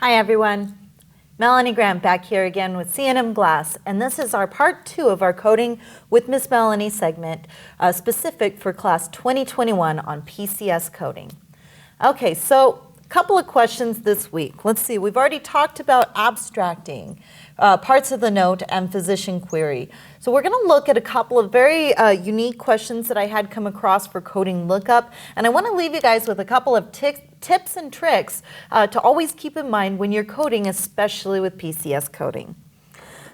Hi everyone, Melanie Grant back here again with C&M Glass, and this is our part 2 of our Coding with Miss Melanie segment, specific for class 2021 on PCS coding. Okay, so a couple of questions this week. Let's see, we've already talked about abstracting, parts of the note, and physician query. So we're going to look at a couple of very unique questions that I had come across for coding lookup, and I want to leave you guys with a couple of tips and tricks to always keep in mind when you're coding, especially with PCS coding.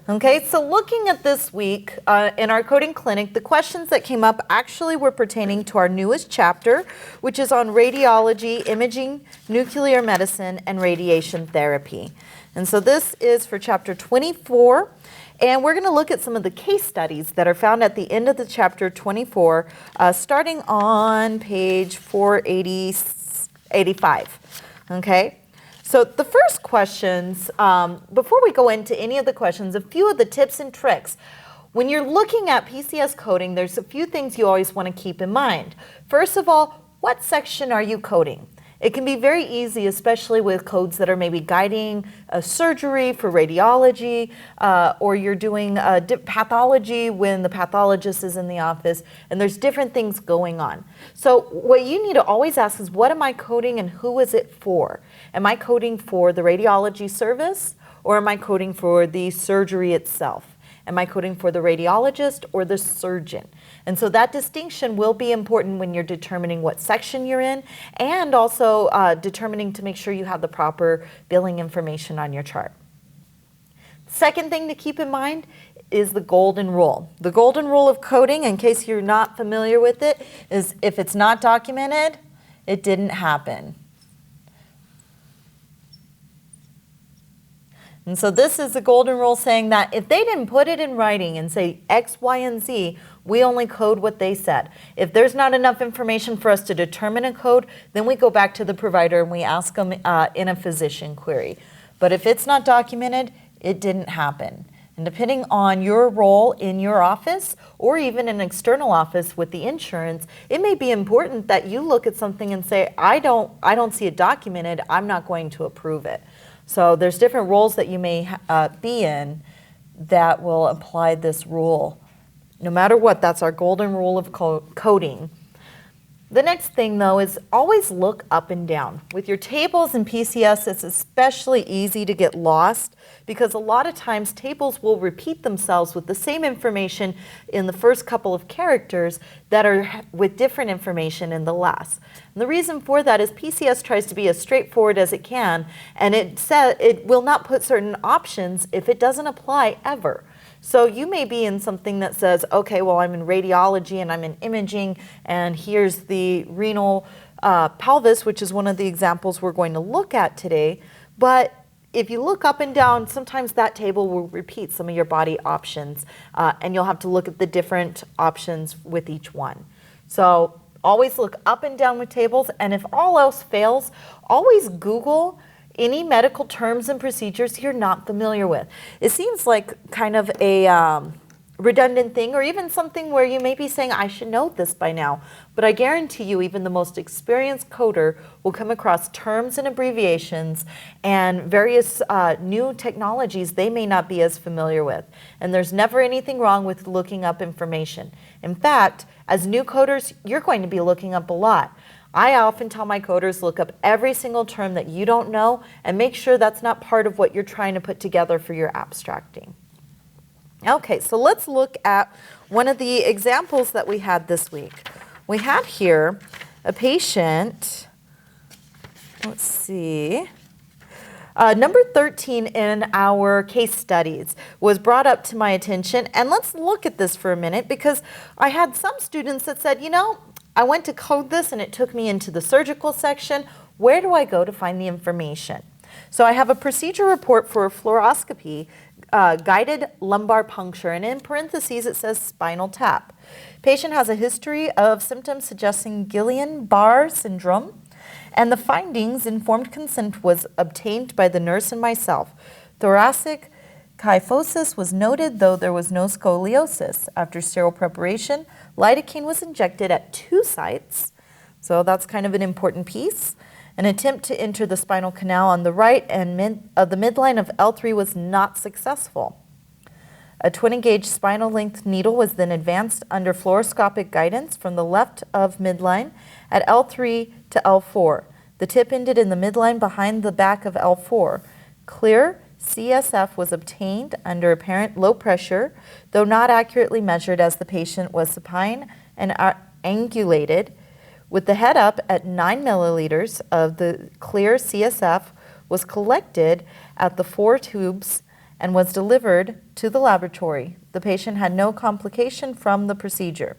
Okay, so looking at this week in our coding clinic, the questions that came up actually were pertaining to our newest chapter, which is on radiology, imaging, nuclear medicine, and radiation therapy. And so this is for chapter 24. And we're going to look at some of the case studies that are found at the end of the chapter 24, starting on page 485. Okay, so the first questions, before we go into any of the questions, a few of the tips and tricks. When you're looking at PCS coding, there's a few things you always want to keep in mind. First of all, what section are you coding? It can be very easy, especially with codes that are maybe guiding a surgery for radiology, or you're doing pathology when the pathologist is in the office, and there's different things going on. So what you need to always ask is, what am I coding and who is it for? Am I coding for the radiology service, or am I coding for the surgery itself? Am I coding for the radiologist or the surgeon? And so that distinction will be important when you're determining what section you're in, and also determining to make sure you have the proper billing information on your chart. Second thing to keep in mind is the golden rule. The golden rule of coding, in case you're not familiar with it, is if it's not documented, it didn't happen. And so this is the golden rule, saying that if they didn't put it in writing and say X, Y, and Z, we only code what they said. If there's not enough information for us to determine a code, then we go back to the provider and we ask them in a physician query. But if it's not documented, it didn't happen. And depending on your role in your office, or even an external office with the insurance, it may be important that you look at something and say, I don't see it documented, I'm not going to approve it. So there's different roles that you may be in that will apply this rule. No matter what, that's our golden rule of coding. The next thing, though, is always look up and down. With your tables in PCS, it's especially easy to get lost because a lot of times tables will repeat themselves with the same information in the first couple of characters that are with different information in the last. And the reason for that is PCS tries to be as straightforward as it can, and it will not put certain options if it doesn't apply ever. So you may be in something that says, okay, well, I'm in radiology and I'm in imaging, and here's the renal pelvis, which is one of the examples we're going to look at today. But if you look up and down, sometimes that table will repeat some of your body options, and you'll have to look at the different options with each one. So always look up and down with tables, and if all else fails, always Google any medical terms and procedures you're not familiar with. It seems like kind of a redundant thing, or even something where you may be saying, I should know this by now. But I guarantee you, even the most experienced coder will come across terms and abbreviations and various new technologies they may not be as familiar with. And there's never anything wrong with looking up information. In fact, as new coders, you're going to be looking up a lot. I often tell my coders, look up every single term that you don't know and make sure that's not part of what you're trying to put together for your abstracting. Okay, so let's look at one of the examples that we had this week. We had here a patient, let's see, number 13 in our case studies was brought up to my attention. And let's look at this for a minute, because I had some students that said, you know, I went to code this and it took me into the surgical section. Where do I go to find the information? So I have a procedure report for a fluoroscopy, guided lumbar puncture, and in parentheses it says spinal tap. Patient has a history of symptoms suggesting Guillain-Barré syndrome, and the findings, informed consent was obtained by the nurse and myself. Thoracic kyphosis was noted, though there was no scoliosis. After sterile preparation, lidocaine was injected at 2 sites, so that's kind of an important piece. An attempt to enter the spinal canal on the right and the midline of L3 was not successful. A 20-gauge spinal length needle was then advanced under fluoroscopic guidance from the left of midline at L3 to L4. The tip ended in the midline behind the back of L4. Clear CSF was obtained under apparent low pressure, though not accurately measured as the patient was supine and angulated. With the head up at 9 milliliters of the clear CSF was collected at the 4 tubes and was delivered to the laboratory. The patient had no complication from the procedure.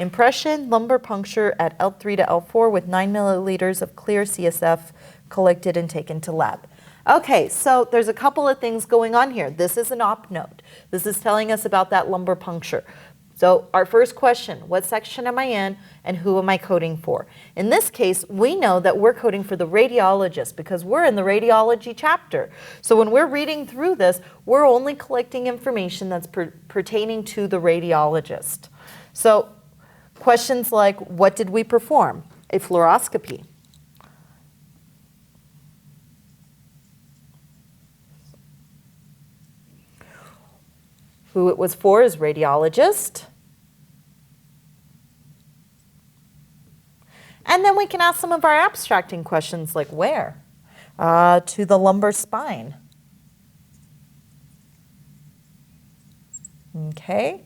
Impression, lumbar puncture at L3 to L4 with 9 milliliters of clear CSF collected and taken to lab. Okay, so there's a couple of things going on here. This is an op note. This is telling us about that lumbar puncture. So our first question, what section am I in and who am I coding for? In this case, we know that we're coding for the radiologist because we're in the radiology chapter. So when we're reading through this, we're only collecting information that's pertaining to the radiologist. So questions like, what did we perform? A fluoroscopy. Who it was for is radiologist. And then we can ask some of our abstracting questions like where? To the lumbar spine. Okay.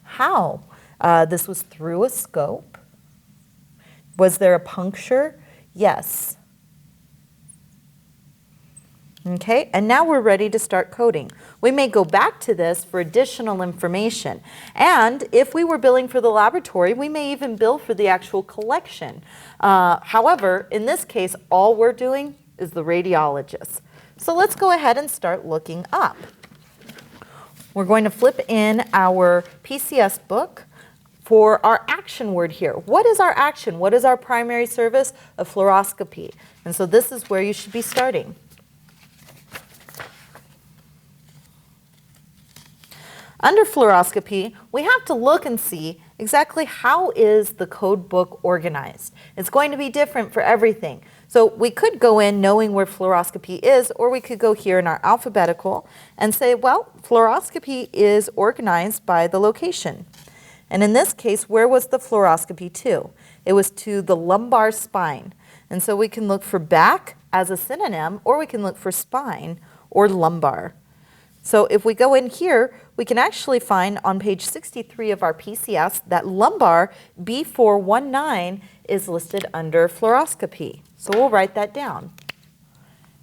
How? This was through a scope. Was there a puncture? Yes. Okay, and now we're ready to start coding. We may go back to this for additional information. And if we were billing for the laboratory, we may even bill for the actual collection. However, in this case, all we're doing is the radiologist. So let's go ahead and start looking up. We're going to flip in our PCS book for our action word here. What is our action? What is our primary service? A fluoroscopy. And so this is where you should be starting. Under fluoroscopy, we have to look and see exactly how is the code book organized. It's going to be different for everything. So we could go in knowing where fluoroscopy is, or we could go here in our alphabetical and say, well, fluoroscopy is organized by the location. And in this case, where was the fluoroscopy to? It was to the lumbar spine. And so we can look for back as a synonym, or we can look for spine or lumbar. So if we go in here, we can actually find on page 63 of our PCS that lumbar B419 is listed under fluoroscopy. So we'll write that down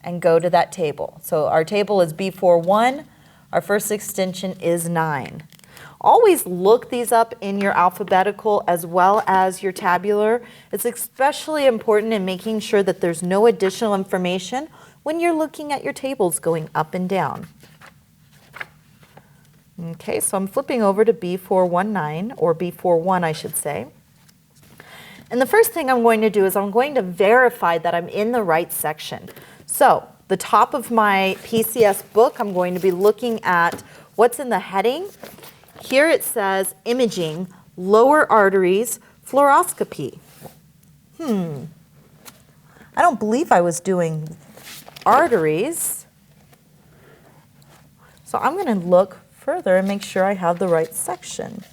and go to that table. So our table is B41. Our first extension is 9. Always look these up in your alphabetical as well as your tabular. It's especially important in making sure that there's no additional information when you're looking at your tables going up and down. Okay, so I'm flipping over to B419, or B41 I should say. And the first thing I'm going to do is I'm going to verify that I'm in the right section. So the top of my PCS book, I'm going to be looking at what's in the heading. Here it says imaging, lower arteries, fluoroscopy. I don't believe I was doing arteries. So I'm going to look further and make sure I have the right section.